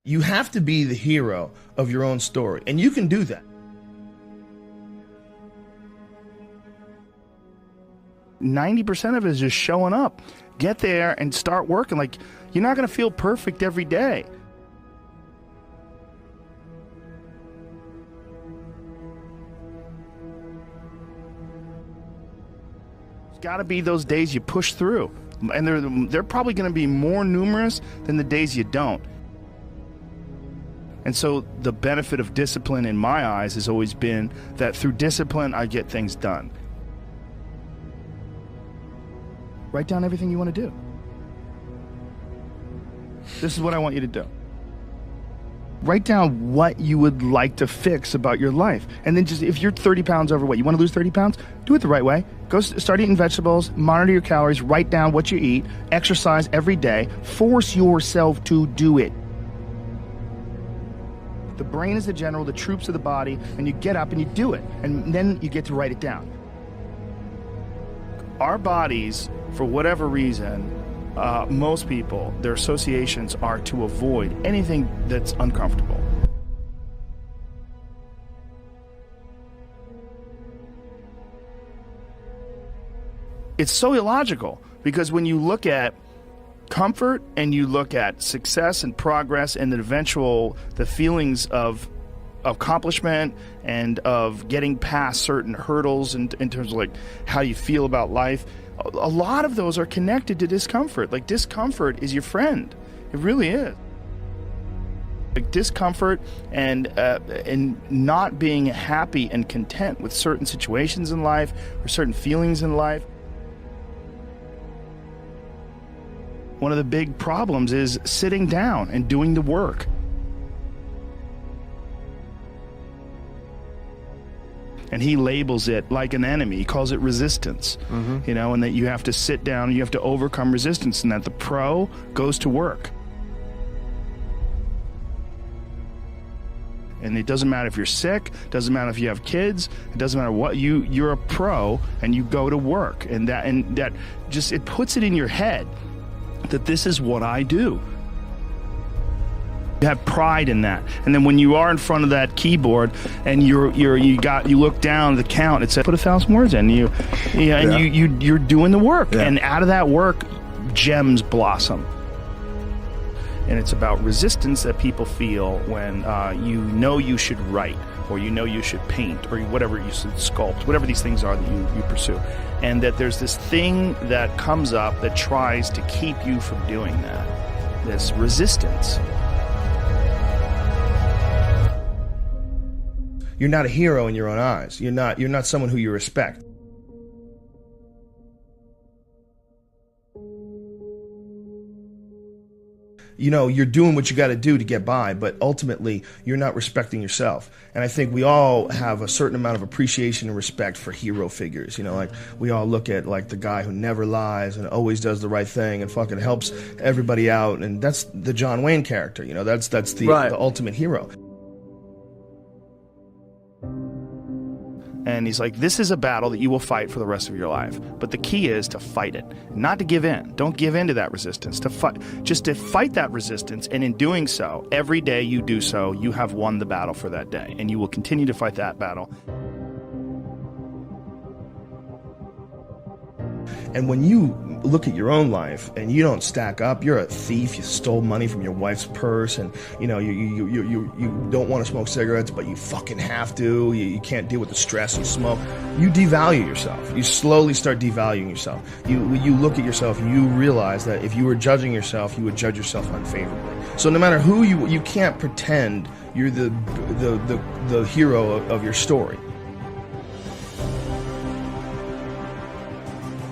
You have to be the hero of your own story, and you can do that. 90% of it is just showing up. Get there and start working. Like, you're not going to feel perfect every day. There's got to be those days you push through. And they're probably going to be more numerous than the days you don't. And so the benefit of discipline in my eyes has always been that through discipline, I get things done. Write down everything you want to do. This is what I want you to do. Write down what you would like to fix about your life. And then just, if you're 30 pounds overweight, you want to lose 30 pounds? Do it the right way. Go start eating vegetables, monitor your calories, write down what you eat, exercise every day, force yourself to do it. The brain is the general, the troops of the body, and you get up and you do it. And then you get to write it down. Our bodies, for whatever reason, most people, their associations are to avoid anything that's uncomfortable. It's so illogical, because when you look at comfort and you look at success and progress and the feelings of accomplishment and of getting past certain hurdles in terms of like how you feel about life, a lot of those are connected to discomfort. Like, discomfort is your friend. It really is. Like, discomfort and not being happy and content with certain situations in life or certain feelings in life. One of the big problems is sitting down and doing the work. And he labels it like an enemy. He calls it resistance, you know, and that you have to sit down, you have to overcome resistance, and that the pro goes to work. And it doesn't matter if you're sick, doesn't matter if you have kids, it doesn't matter what, you're a pro and you go to work. And that just, it puts it in your head that this is what I do. You have pride in that. And then when you are in front of that keyboard and you look down the count, it says put 1,000 words in, you're doing the work. Yeah. And out of that work, gems blossom. And it's about resistance that people feel when you know you should write, or you know you should paint, or whatever you should sculpt, whatever these things are that you pursue. And that there's this thing that comes up that tries to keep you from doing that. This resistance. You're not a hero in your own eyes. You're not someone who you respect. You know, you're doing what you got to do to get by, but ultimately you're not respecting yourself. And I think we all have a certain amount of appreciation and respect for hero figures. You know, like, we all look at like the guy who never lies and always does the right thing and fucking helps everybody out, and that's the John Wayne character. You know, that's the, right, the ultimate hero. And he's like, this is a battle that you will fight for the rest of your life. But the key is to fight it, not to give in. Don't give in to that resistance, just to fight that resistance. And in doing so, every day you do so, you have won the battle for that day. And you will continue to fight that battle. And when you look at your own life and you don't stack up, you're a thief, you stole money from your wife's purse, and you know, you don't want to smoke cigarettes, but you fucking have to, you can't deal with the stress, you smoke, you devalue yourself. You slowly start devaluing yourself. You look at yourself, you realize that if you were judging yourself, you would judge yourself unfavorably. So no matter who you can't pretend you're the hero of your story.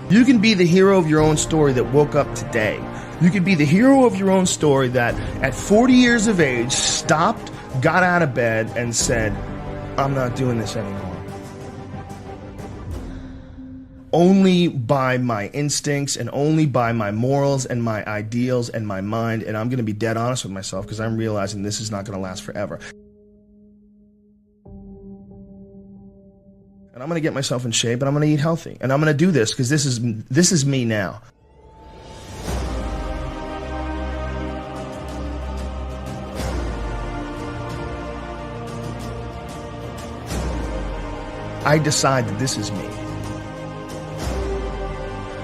You can be the hero of your own story that woke up today. You can be the hero of your own story that at 40 years of age stopped, got out of bed, and said, I'm not doing this anymore. Only by my instincts and only by my morals and my ideals and my mind, and I'm going to be dead honest with myself because I'm realizing this is not going to last forever. And I'm going to get myself in shape, and I'm going to eat healthy. And I'm going to do this because this is me now. I decide that this is me.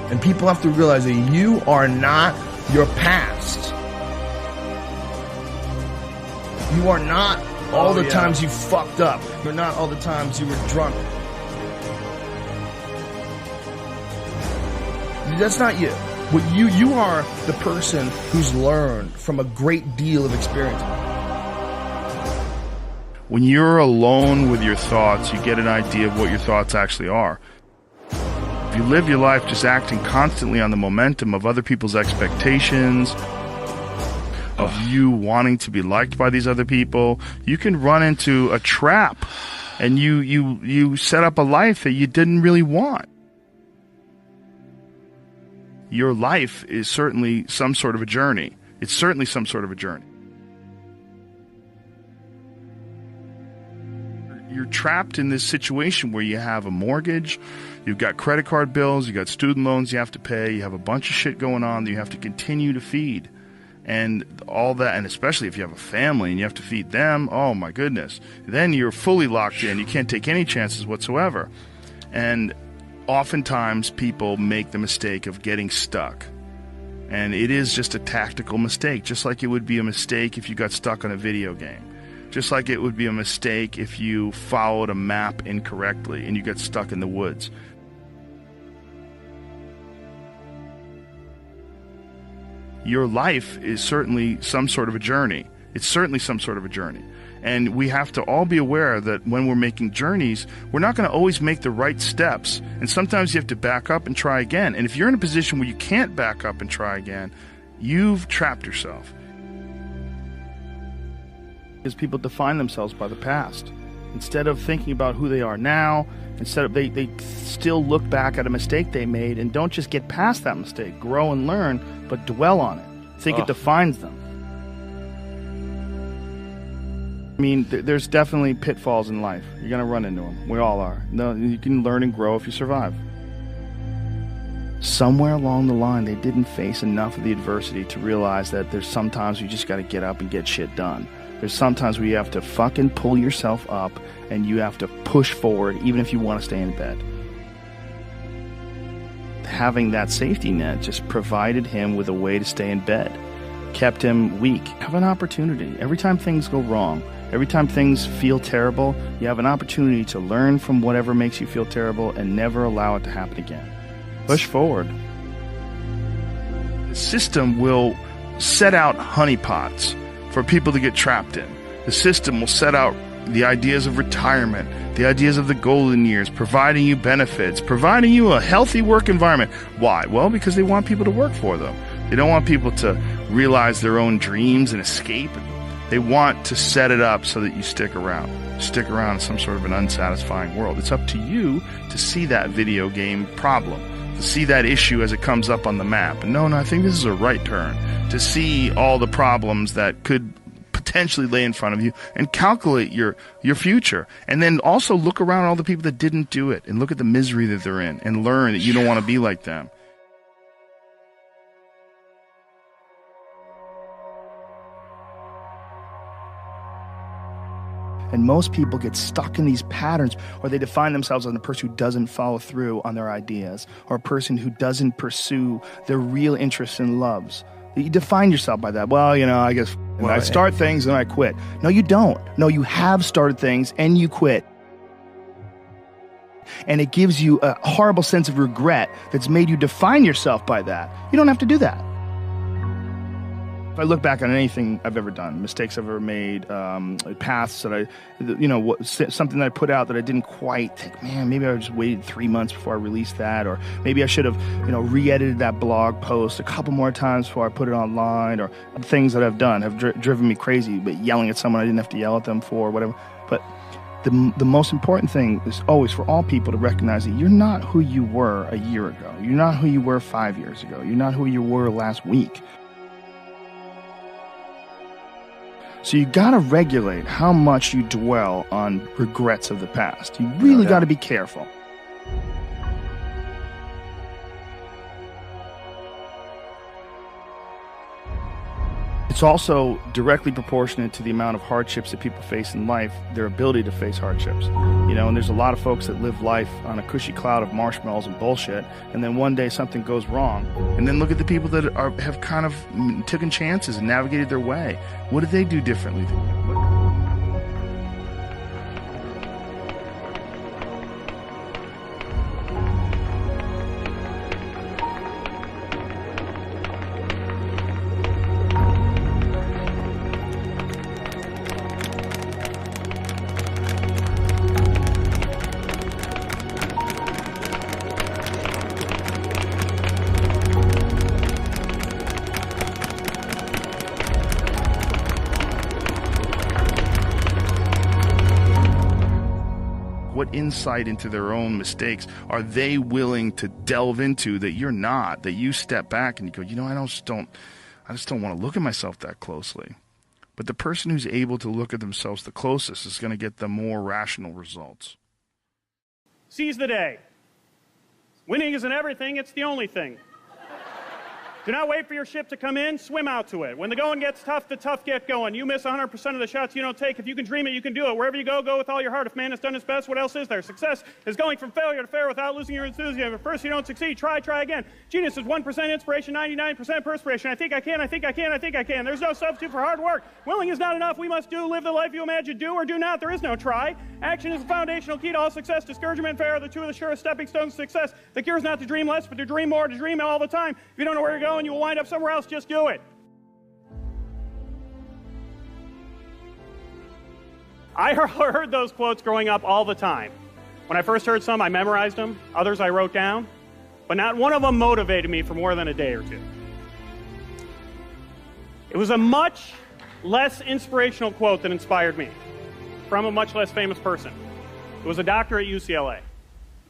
And people have to realize that you are not your past. You are not all the times you fucked up. You're not all the times you were drunk. That's not you. What you are the person who's learned from a great deal of experience. When you're alone with your thoughts, you get an idea of what your thoughts actually are. If you live your life just acting constantly on the momentum of other people's expectations, of you wanting to be liked by these other people, you can run into a trap, and you set up a life that you didn't really want. Your life is certainly some sort of a journey. It's certainly some sort of a journey. You're trapped in this situation where you have a mortgage, you've got credit card bills, you've got student loans you have to pay, you have a bunch of shit going on that you have to continue to feed. And all that, and especially if you have a family and you have to feed them, oh my goodness. Then you're fully locked in. You can't take any chances whatsoever. And oftentimes people make the mistake of getting stuck. And it is just a tactical mistake, just like it would be a mistake if you got stuck on a video game. Just like it would be a mistake if you followed a map incorrectly and you got stuck in the woods. Your life is certainly some sort of a journey. It's certainly some sort of a journey. And we have to all be aware that when we're making journeys, we're not going to always make the right steps. And sometimes you have to back up and try again. And if you're in a position where you can't back up and try again, you've trapped yourself. Because people define themselves by the past. Instead of thinking about who they are now, instead of they still look back at a mistake they made and don't just get past that mistake, grow and learn, but dwell on it. Think it defines them. I mean, there's definitely pitfalls in life. You're going to run into them. We all are. No, you can learn and grow if you survive. Somewhere along the line, they didn't face enough of the adversity to realize that there's sometimes you just got to get up and get shit done. There's sometimes where you have to fucking pull yourself up and you have to push forward even if you want to stay in bed. Having that safety net just provided him with a way to stay in bed, kept him weak. Have an opportunity. Every time things go wrong, every time things feel terrible, you have an opportunity to learn from whatever makes you feel terrible and never allow it to happen again. Push forward. The system will set out honeypots for people to get trapped in. The system will set out the ideas of retirement, the ideas of the golden years, providing you benefits, providing you a healthy work environment. Why? Well, because they want people to work for them. They don't want people to realize their own dreams and escape. They want to set it up so that you stick around. Stick around in some sort of an unsatisfying world. It's up to you to see that video game problem, to see that issue as it comes up on the map. And no, I think this is a right turn. To see all the problems that could potentially lay in front of you and calculate your future. And then also look around at all the people that didn't do it and look at the misery that they're in and learn that you don't want to be like them. And most people get stuck in these patterns, or they define themselves as a person who doesn't follow through on their ideas, or a person who doesn't pursue their real interests and loves. You define yourself by that. Well, I guess I start things and I quit. No, you don't. No, you have started things and you quit. And it gives you a horrible sense of regret that's made you define yourself by that. You don't have to do that. If I look back on anything I've ever done, mistakes I've ever made, paths that something that I put out that I didn't quite think, man, maybe I just waited 3 months before I released that, or maybe I should have, re-edited that blog post a couple more times before I put it online, or things that I've done have driven me crazy, but yelling at someone I didn't have to yell at them for, whatever. But the most important thing is always for all people to recognize that you're not who you were a year ago. You're not who you were 5 years ago. You're not who you were last week. So you got to regulate how much you dwell on regrets of the past. You really got to be careful. It's also directly proportionate to the amount of hardships that people face in life, their ability to face hardships. You know, and there's a lot of folks that live life on a cushy cloud of marshmallows and bullshit, and then one day something goes wrong. And then look at the people that have kind of taken chances and navigated their way. What did they do differently than you? What insight into their own mistakes are they willing to delve into that you're not, that you step back and you go, you know, I just don't want to look at myself that closely. But the person who's able to look at themselves the closest is going to get the more rational results. Seize the day. Winning isn't everything, it's the only thing. Do not wait for your ship to come in, swim out to it. When the going gets tough, the tough get going. You miss 100% of the shots you don't take. If you can dream it, you can do it. Wherever you go, go with all your heart. If man has done his best, what else is there? Success is going from failure to failure without losing your enthusiasm. If first you don't succeed, try again. Genius is 1% inspiration, 99% perspiration. I think I can. There's no substitute for hard work. Willing is not enough. We must live the life you imagine. Do or do not. There is no try. Action is the foundational key to all success. Discouragement and failure are the two of the surest stepping stones to success. The cure is not to dream less, but to dream more, to dream all the time. If you don't know where you're going, you will wind up somewhere else. Just do it. I heard those quotes growing up all the time. When I first heard some, I memorized them. Others I wrote down. But not one of them motivated me for more than a day or two. It was a much less inspirational quote that inspired me, from a much less famous person. It was a doctor at UCLA.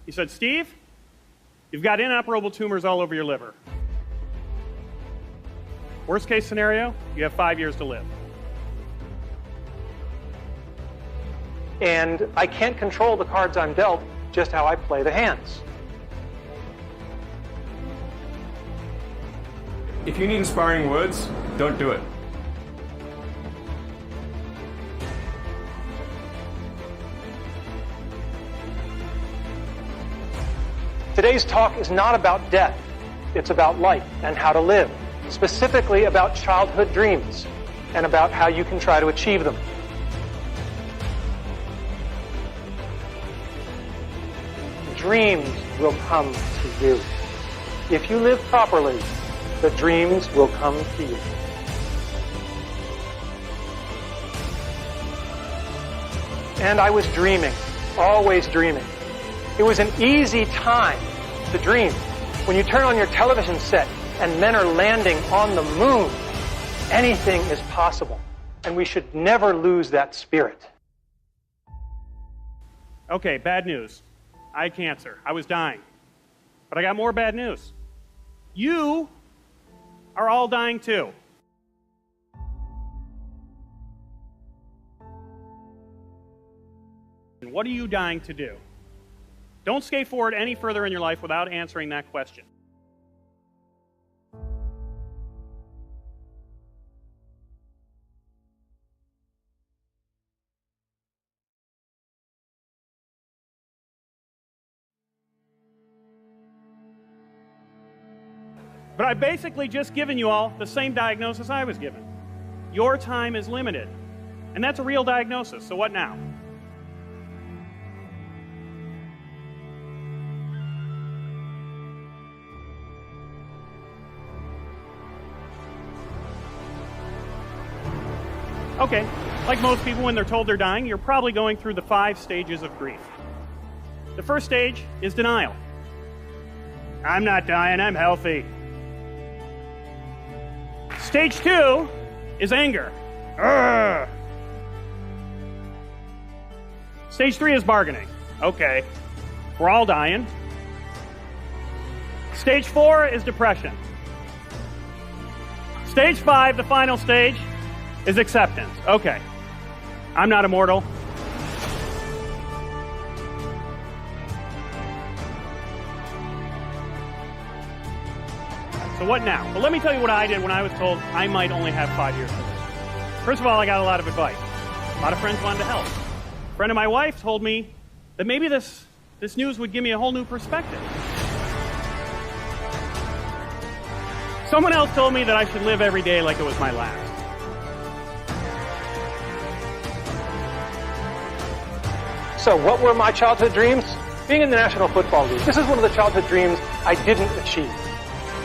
He said, Steve, you've got inoperable tumors all over your liver. Worst case scenario, you have 5 years to live. And I can't control the cards I'm dealt, just how I play the hands. If you need inspiring words, don't do it. Today's talk is not about death. It's about life and how to live, specifically about childhood dreams and about how you can try to achieve them. Dreams will come to you. If you live properly, the dreams will come to you. And I was dreaming, always dreaming. It was an easy time to dream. When you turn on your television set and men are landing on the moon, anything is possible. And we should never lose that spirit. Okay, bad news. I had cancer. I was dying. But I got more bad news. You are all dying too. And what are you dying to do? Don't skate forward any further in your life without answering that question. But I've basically just given you all the same diagnosis I was given. Your time is limited. And that's a real diagnosis, so what now? Okay, like most people when they're told they're dying, you're probably going through the 5 stages of grief. The first stage is denial. I'm not dying, I'm healthy. Stage 2 is anger. Urgh. Stage 3 is bargaining. Okay, we're all dying. Stage 4 is depression. Stage 5, the final stage, is acceptance. Okay, I'm not immortal. So So what now? Well, let me tell you what I did when I was told I might only have 5 years to live. First of all, I got a lot of advice. A lot of friends wanted to help. A friend of my wife told me that maybe this news would give me a whole new perspective. Someone else told me that I should live every day like it was my last. So what were my childhood dreams? Being in the National Football League. This is one of the childhood dreams I didn't achieve.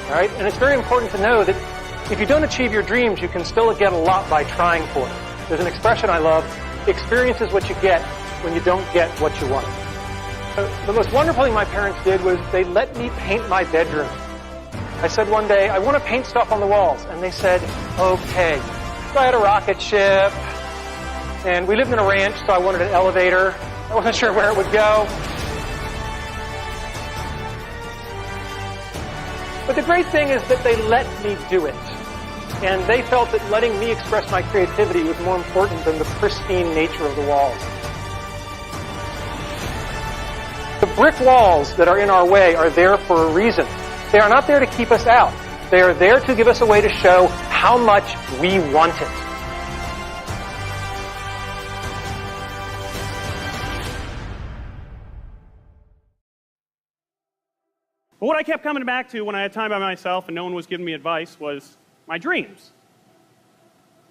All right? And it's very important to know that if you don't achieve your dreams, you can still get a lot by trying for it. There's an expression I love, experience is what you get when you don't get what you want. So the most wonderful thing my parents did was they let me paint my bedroom. I said one day, I want to paint stuff on the walls. And they said, okay. So I had a rocket ship, and we lived in a ranch, so I wanted an elevator. I wasn't sure where it would go. But the great thing is that they let me do it. And they felt that letting me express my creativity was more important than the pristine nature of the walls. The brick walls that are in our way are there for a reason. They are not there to keep us out. They are there to give us a way to show how much we want it. But what I kept coming back to when I had time by myself and no one was giving me advice was my dreams.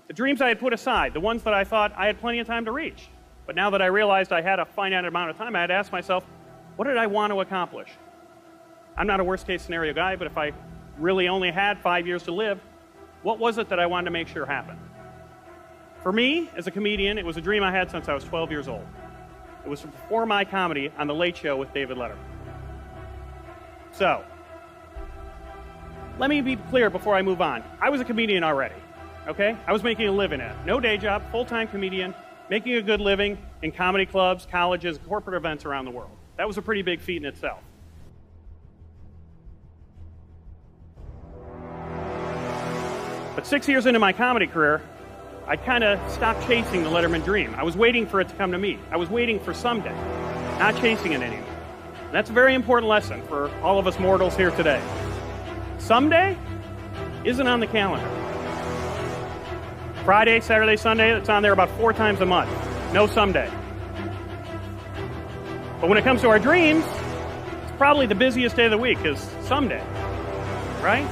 The dreams I had put aside, the ones that I thought I had plenty of time to reach. But now that I realized I had a finite amount of time, I had to ask myself, what did I want to accomplish? I'm not a worst-case scenario guy, but if I really only had 5 years to live, what was it that I wanted to make sure happened? For me, as a comedian, it was a dream I had since I was 12 years old. It was to perform my comedy on The Late Show with David Letterman. So, let me be clear before I move on. I was a comedian already, okay? I was making a living at it. No day job, full-time comedian, making a good living in comedy clubs, colleges, corporate events around the world. That was a pretty big feat in itself. But 6 years into my comedy career, I kind of stopped chasing the Letterman dream. I was waiting for it to come to me. I was waiting for someday, not chasing it anymore. And that's a very important lesson for all of us mortals here today. Someday isn't on the calendar. Friday, Saturday, Sunday, it's on there about 4 times a month. No someday. But when it comes to our dreams, it's probably the busiest day of the week is someday, right?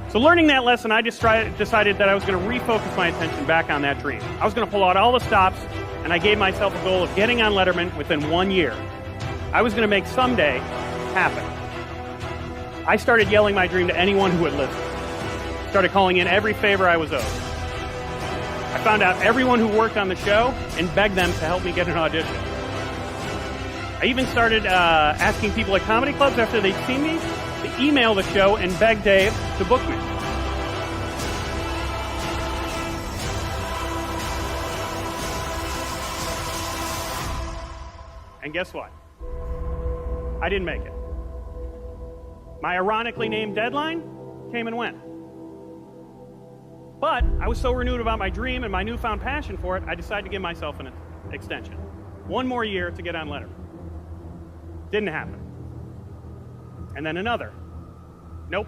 So learning that lesson, I just decided that I was going to refocus my attention back on that dream. I was going to pull out all the stops, and I gave myself a goal of getting on Letterman within 1 year. I was going to make someday happen. I started yelling my dream to anyone who would listen. Started calling in every favor I was owed. I found out everyone who worked on the show and begged them to help me get an audition. I even started asking people at comedy clubs after they'd seen me to email the show and beg Dave to book me. And guess what? I didn't make it. My ironically named deadline came and went. But I was so renewed about my dream and my newfound passion for it, I decided to give myself an extension. 1 more year to get on Letterman. Didn't happen. And then another. Nope.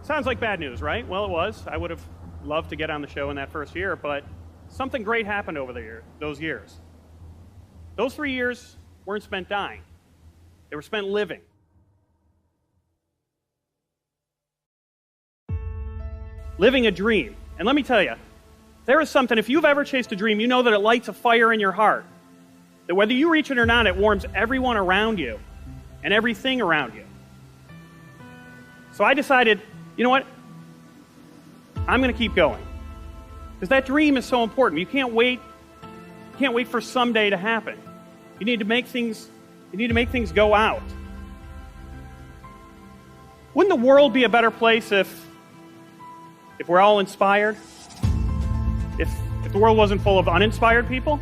Sounds like bad news, right? Well, it was. I would have loved to get on the show in that first year, but something great happened over those years. Those 3 years weren't spent dying. They were spent living. Living a dream. And let me tell you, there is something, if you've ever chased a dream, you know that it lights a fire in your heart. That whether you reach it or not, it warms everyone around you and everything around you. So I decided, you know what? I'm going to keep going. Because that dream is so important. You can't wait for someday to happen. You need to make things go out. Wouldn't the world be a better place if we're all inspired? If the world wasn't full of uninspired people?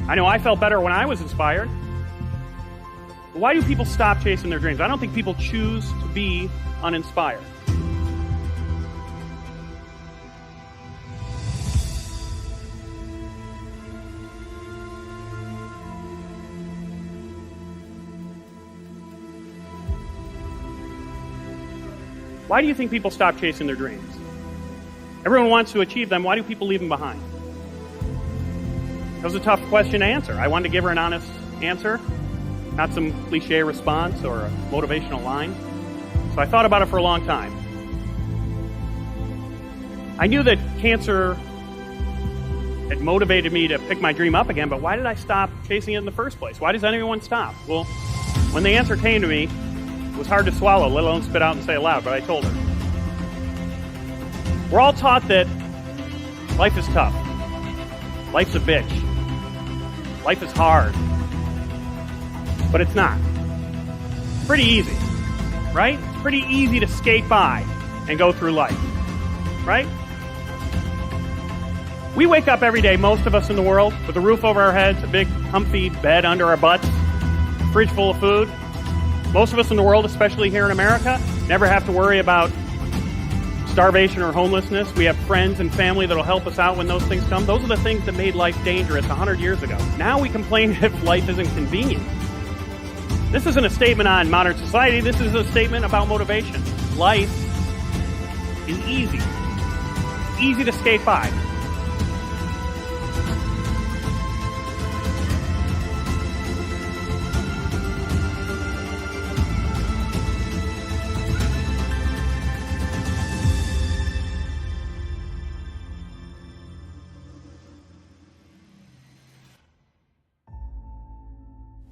I know I felt better when I was inspired. But why do people stop chasing their dreams? I don't think people choose to be uninspired. Why do you think people stop chasing their dreams? Everyone wants to achieve them. Why do people leave them behind? That was a tough question to answer. I wanted to give her an honest answer, not some cliche response or a motivational line. So I thought about it for a long time. I knew that cancer had motivated me to pick my dream up again, but why did I stop chasing it in the first place? Why does anyone stop? Well, when the answer came to me, it was hard to swallow, let alone spit out and say aloud, but I told her. We're all taught that life is tough. Life's a bitch. Life is hard. But it's not. It's pretty easy, right? It's pretty easy to skate by and go through life, right? We wake up every day, most of us in the world, with a roof over our heads, a big comfy bed under our butts, a fridge full of food. Most of us in the world, especially here in America, never have to worry about starvation or homelessness. We have friends and family that'll help us out when those things come. Those are the things that made life dangerous 100 years ago. Now we complain if life isn't convenient. This isn't a statement on modern society. This is a statement about motivation. Life is easy. It's easy to skate by.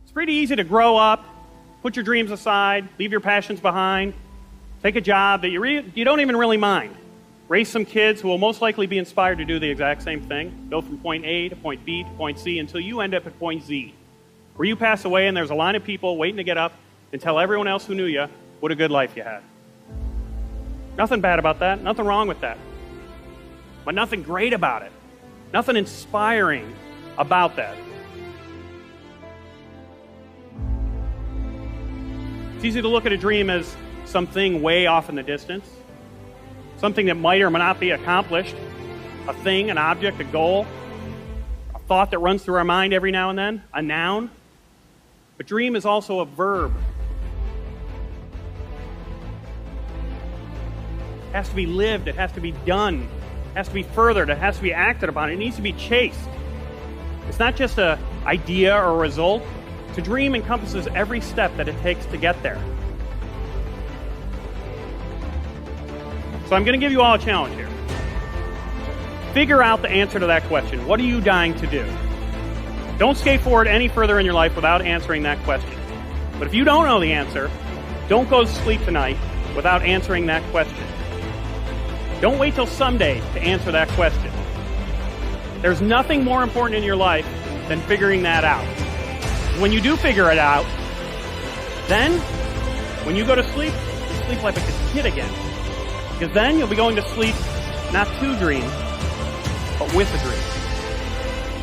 It's pretty easy to grow up, put your dreams aside, leave your passions behind, take a job that you don't even really mind, raise some kids who will most likely be inspired to do the exact same thing, go from point A to point B to point C until you end up at point Z, where you pass away and there's a line of people waiting to get up and tell everyone else who knew you what a good life you had. Nothing bad about that, nothing wrong with that, but nothing great about it, nothing inspiring about that. It's easy to look at a dream as something way off in the distance, something that might or might not be accomplished, a thing, an object, a goal, a thought that runs through our mind every now and then, a noun. But dream is also a verb. It has to be lived, it has to be done, it has to be furthered, it has to be acted upon, it needs to be chased. It's not just an idea or a result. To dream encompasses every step that it takes to get there. So I'm going to give you all a challenge here. Figure out the answer to that question. What are you dying to do? Don't skate forward any further in your life without answering that question. But if you don't know the answer, don't go to sleep tonight without answering that question. Don't wait till someday to answer that question. There's nothing more important in your life than figuring that out. When you do figure it out, then when you go to sleep, you sleep like a kid again. Because then you'll be going to sleep not to dream, but with a dream.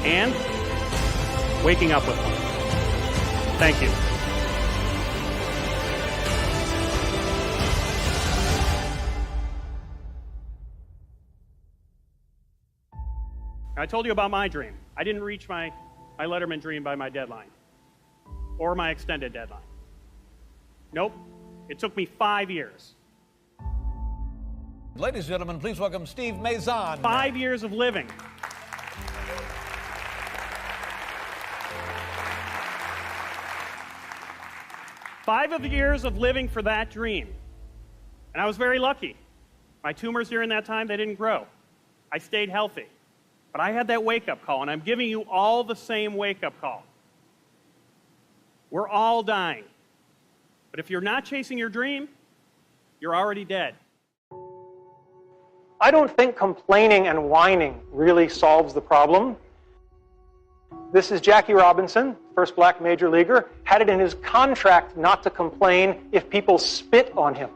And waking up with one. Thank you. I told you about my dream. I didn't reach my Letterman dream by my deadline. Or my extended deadline. Nope. It took me 5 years. Ladies and gentlemen, please welcome Steve Mazan. 5 years of living. Five of the years of living for that dream. And I was very lucky. My tumors during that time, they didn't grow. I stayed healthy. But I had that wake-up call, and I'm giving you all the same wake-up call. We're all dying. But if you're not chasing your dream, you're already dead. I don't think complaining and whining really solves the problem. This is Jackie Robinson, first black major leaguer, had it in his contract not to complain if people spit on him.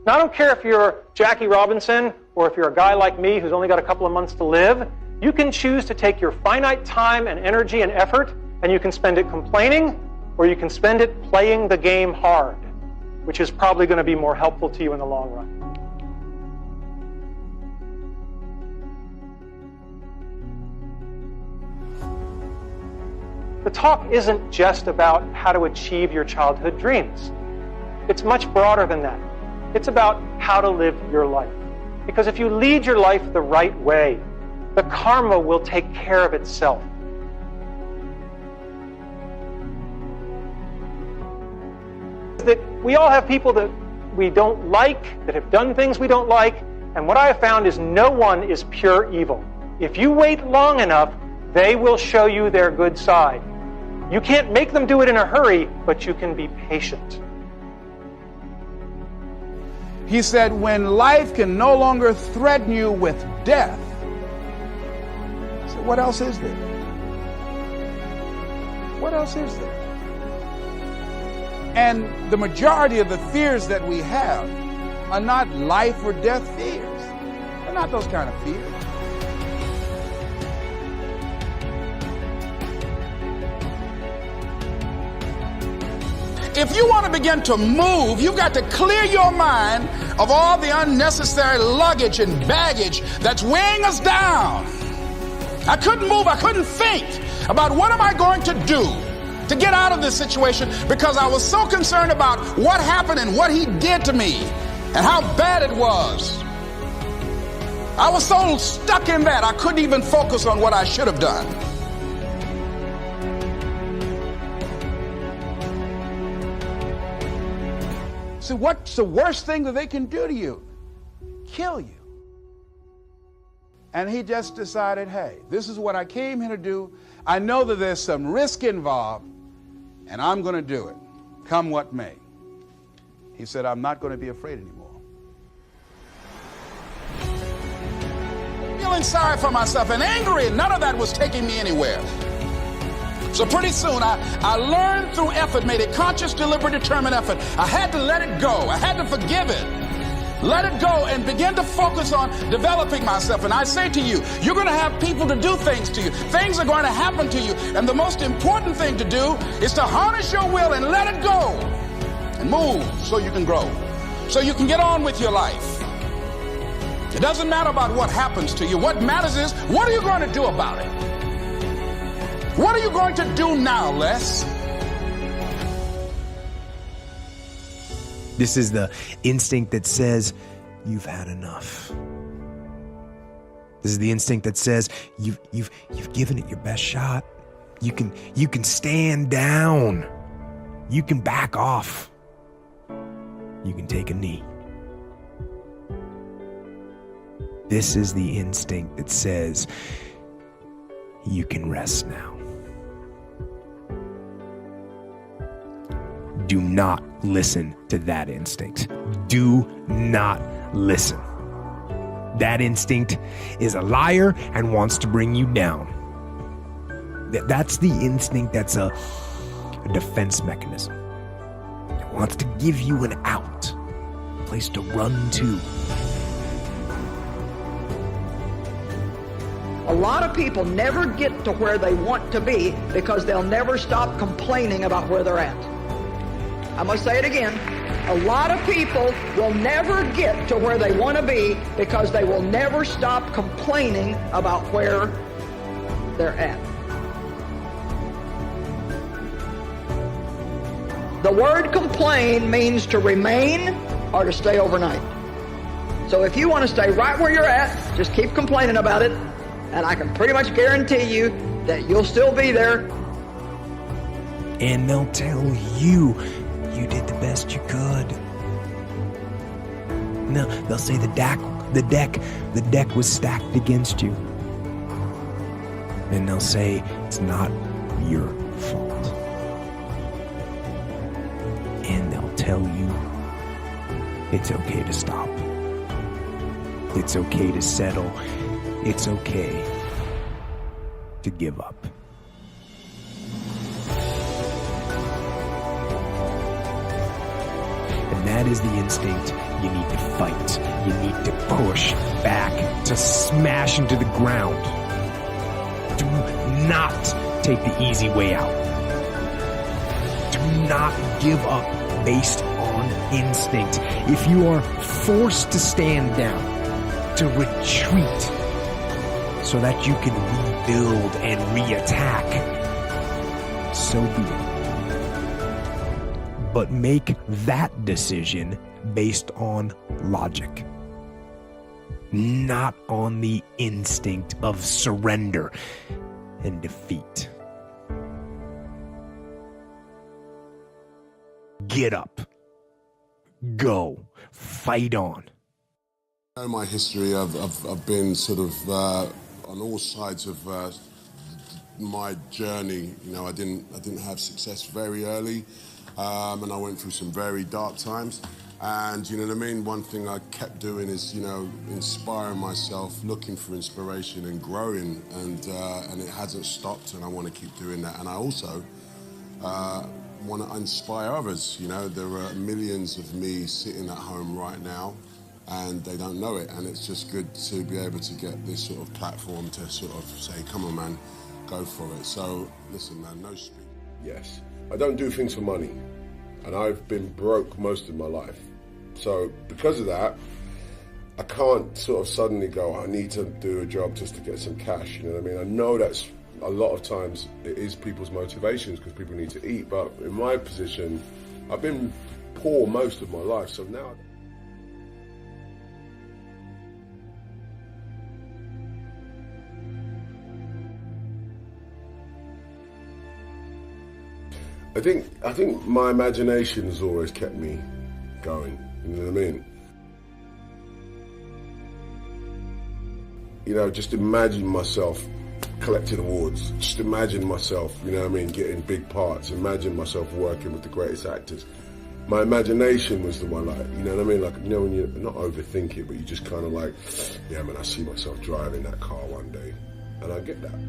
Now, I don't care if you're Jackie Robinson or if you're a guy like me who's only got a couple of months to live. You can choose to take your finite time and any and effort, and you can spend it complaining, or you can spend it playing the game hard, which is probably going to be more helpful to you in the long run. The talk isn't just about how to achieve your childhood dreams. It's much broader than that. It's about how to live your life. Because if you lead your life the right way, the karma will take care of itself. That we all have people that we don't like, that have done things we don't like, and what I have found is no one is pure evil. If you wait long enough, they will show you their good side. You can't make them do it in a hurry, but you can be patient. He said, when life can no longer threaten you with death, so what else is there? What else is there? And the majority of the fears that we have are not life or death fears. They're not those kind of fears. If you want to begin to move, you've got to clear your mind of all the unnecessary luggage and baggage that's weighing us down. I couldn't move, I couldn't think about what am I going to do to get out of this situation because I was so concerned about what happened and what he did to me and how bad it was. I was so stuck in that I couldn't even focus on what I should have done. So what's the worst thing that they can do to you? Kill you. And he just decided, hey, this is what I came here to do. I know that there's some risk involved, and I'm going to do it, come what may. He said, I'm not going to be afraid anymore. Feeling sorry for myself and angry, and none of that was taking me anywhere. So pretty soon, I learned through effort, made a conscious, deliberate, determined effort. I had to let it go. I had to forgive it. Let it go and begin to focus on developing myself. And I say to you, you're going to have people to do things to you. Things are going to happen to you. And the most important thing to do is to harness your will and let it go. And move so you can grow. So you can get on with your life. It doesn't matter about what happens to you. What matters is, what are you going to do about it? What are you going to do now, Les? This is the instinct that says, you've had enough. This is the instinct that says, you've given it your best shot. You can stand down. You can back off. You can take a knee. This is the instinct that says, you can rest now. Do not listen to that instinct. Do not listen. That instinct is a liar and wants to bring you down. That's the instinct that's a defense mechanism. It wants to give you an out, a place to run to. A lot of people never get to where they want to be because they'll never stop complaining about where they're at. I'm going to say it again. A lot of people will never get to where they want to be because they will never stop complaining about where they're at. The word complain means to remain or to stay overnight. So if you want to stay right where you're at, just keep complaining about it, and I can pretty much guarantee you that you'll still be there. And they'll tell you you did the best you could. No, they'll say the deck was stacked against you. And they'll say it's not your fault. And they'll tell you it's okay to stop. It's okay to settle. It's okay to give up. And that is the instinct you need to fight. You need to push back, to smash into the ground. Do not take the easy way out. Do not give up based on instinct. If you are forced to stand down, to retreat, so that you can rebuild and reattack, so be it. but make that decision based on logic, not on the instinct of surrender and defeat. Get up, go, fight on. You know my history. I've been sort of on all sides of my journey. You know, I didn't have success very early, and I went through some very dark times. And you know what I mean? One thing I kept doing is, you know, inspiring myself, looking for inspiration and growing, and it hasn't stopped, and I want to keep doing that. And I also want to inspire others. You know, there are millions of me sitting at home right now, and they don't know it, and it's just good to be able to get this sort of platform to sort of say, come on, man, go for it. So, listen, man, no speak. Yes, I don't do things for money, and I've been broke most of my life. So, because of that, I can't sort of suddenly go, I need to do a job just to get some cash, you know what I mean? I know that's a lot of times it is people's motivations because people need to eat, but in my position, I've been poor most of my life, so now... I think my imagination has always kept me going, you know what I mean? You know, just imagine myself collecting awards, just imagine myself, you know what I mean, getting big parts, imagine myself working with the greatest actors. My imagination was the one, like, you know what I mean, like, you know, when you're not overthinking, but you just kind of like, yeah, man, I see myself driving that car one day, and I get that.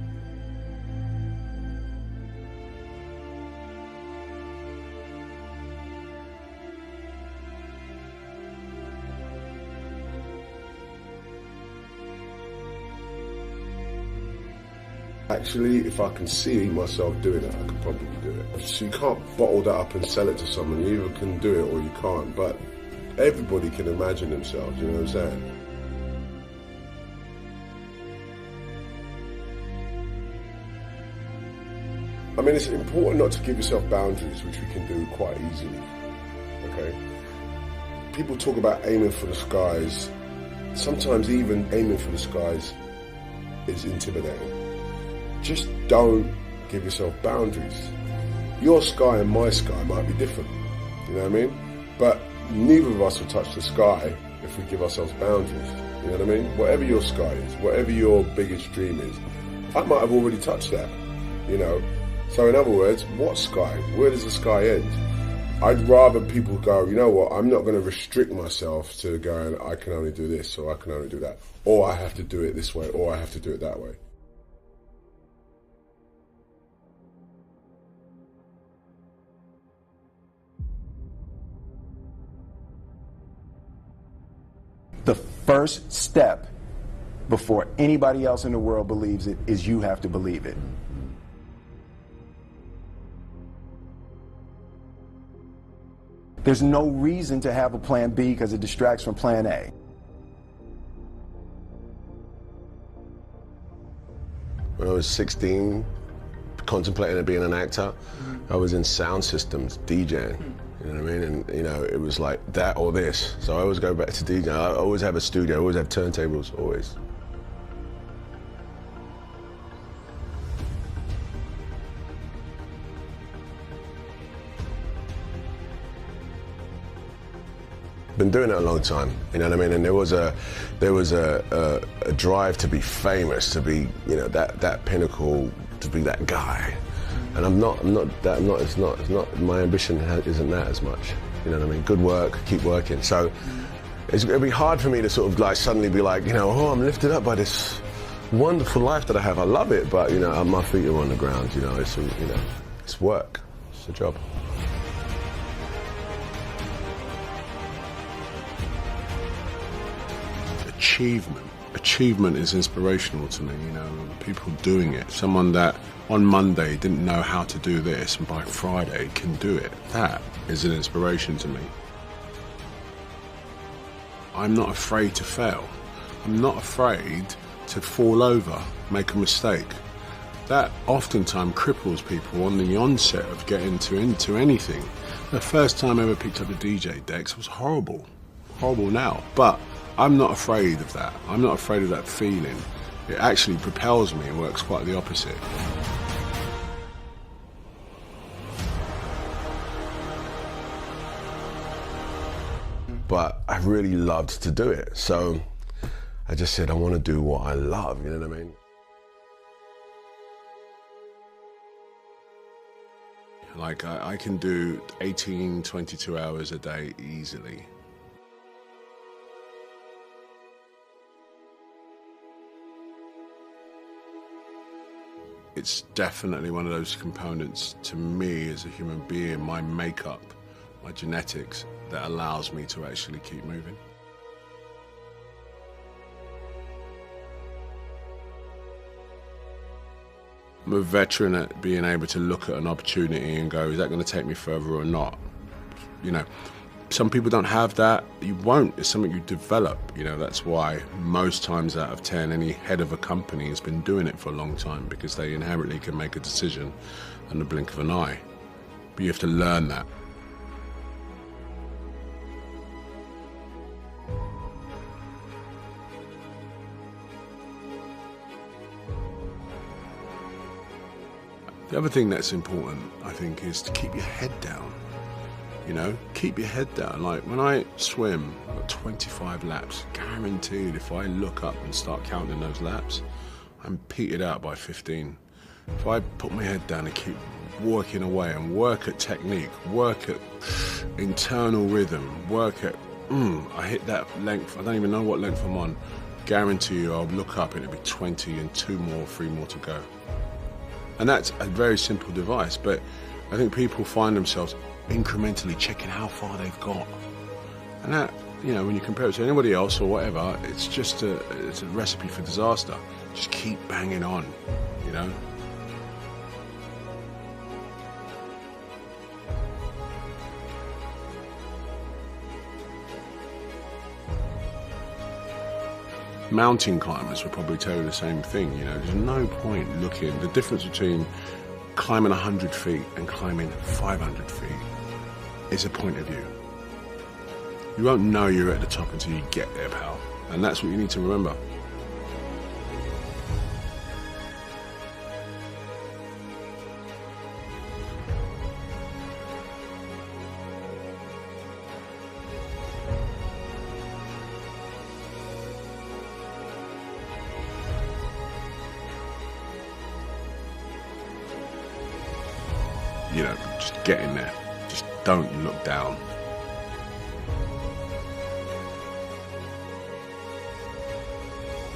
Actually, if I can see myself doing it, I could probably do it. So you can't bottle that up and sell it to someone. You either can do it or you can't. But everybody can imagine themselves, you know what I'm saying? I mean, it's important not to give yourself boundaries, which we can do quite easily, okay? People talk about aiming for the skies. Sometimes even aiming for the skies is intimidating. Just don't give yourself boundaries. Your sky and my sky might be different, you know what I mean? But neither of us will touch the sky if we give ourselves boundaries, you know what I mean? Whatever your sky is, whatever your biggest dream is, I might have already touched that, you know? So in other words, what sky? Where does the sky end? I'd rather people go, you know what, I'm not going to restrict myself to going, I can only do this, or I can only do that, or I have to do it this way, or I have to do it that way. The first step before anybody else in the world believes it is you have to believe it. There's no reason to have a plan B because it distracts from plan A. When I was 16, contemplating being an actor, I was in sound systems, DJing. You know what I mean? And, you know, it was like that or this. So I always go back to DJing. I always have a studio, I always have turntables, always. Been doing it a long time, you know what I mean? And there was a drive to be famous, to be, you know, that pinnacle, to be that guy. And my ambition isn't that as much, you know what I mean? Good work, keep working. So it'll be hard for me to sort of like suddenly be like, you know, oh, I'm lifted up by this wonderful life that I have. I love it, but, you know, my feet are on the ground, you know, it's work, it's a job. Achievement is inspirational to me, you know, people doing it. Someone that on Monday didn't know how to do this and by Friday can do it. That is an inspiration to me. I'm not afraid to fail. I'm not afraid to fall over, make a mistake. That oftentimes cripples people on the onset of getting into anything. The first time I ever picked up a DJ decks was horrible. Horrible now. But I'm not afraid of that. I'm not afraid of that feeling. It actually propels me and works quite the opposite. But I really loved to do it. So I just said, I want to do what I love, you know what I mean? Like, I can do 18, 22 hours a day easily. It's definitely one of those components to me as a human being, my makeup, my genetics, that allows me to actually keep moving. I'm a veteran at being able to look at an opportunity and go, is that going to take me further or not? You know, some people don't have that. You won't. It's something you develop. You know, that's why most times out of 10, any head of a company has been doing it for a long time, because they inherently can make a decision in the blink of an eye. But you have to learn that. The other thing that's important, I think, is to keep your head down. You know, keep your head down. Like, when I swim, I've got 25 laps. Guaranteed, if I look up and start counting those laps, I'm petered out by 15. If I put my head down and keep working away and work at technique, work at internal rhythm, work at, I hit that length, I don't even know what length I'm on, guarantee you I'll look up and it'll be 20 and 3 more to go. And that's a very simple device, but I think people find themselves incrementally checking how far they've got. And that, you know, when you compare it to anybody else or whatever, it's just it's a recipe for disaster. Just keep banging on, you know. Mountain climbers would probably tell you the same thing, you know. There's no point looking. The difference between climbing 100 feet and climbing 500 feet is a point of view. You won't know you're at the top until you get there, pal. And that's what you need to remember. You know, just get in there. Just don't look down.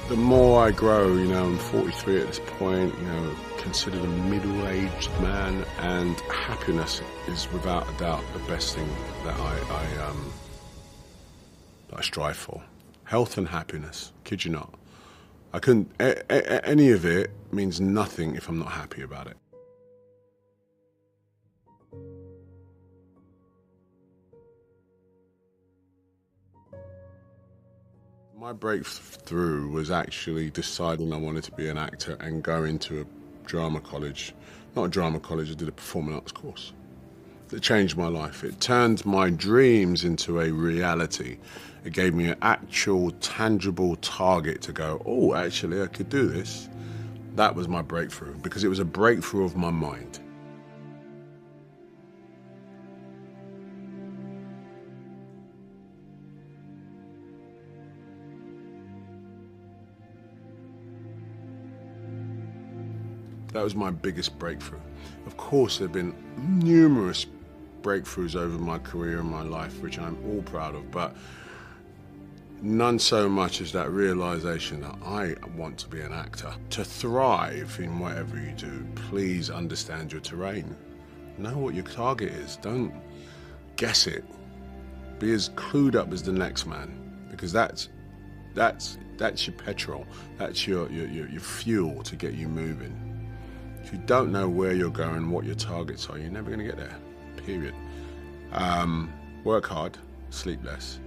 The more I grow, you know, I'm 43 at this point, you know, considered a middle-aged man, and happiness is without a doubt the best thing that I strive for. Health and happiness, kid you not. I couldn't, any of it means nothing if I'm not happy about it. My breakthrough was actually deciding I wanted to be an actor and go into a drama college. Not a drama college, I did a performing arts course. It changed my life. It turned my dreams into a reality. It gave me an actual, tangible target to go, oh, actually, I could do this. That was my breakthrough, because it was a breakthrough of my mind. That was my biggest breakthrough. Of course, there have been numerous breakthroughs over my career and my life, which I'm all proud of, but none so much as that realization that I want to be an actor. To thrive in whatever you do, please understand your terrain. Know what your target is. Don't guess it. Be as clued up as the next man, because that's your petrol. That's your fuel to get you moving. If you don't know where you're going, what your targets are, you're never going to get there, period. Work hard, sleep less.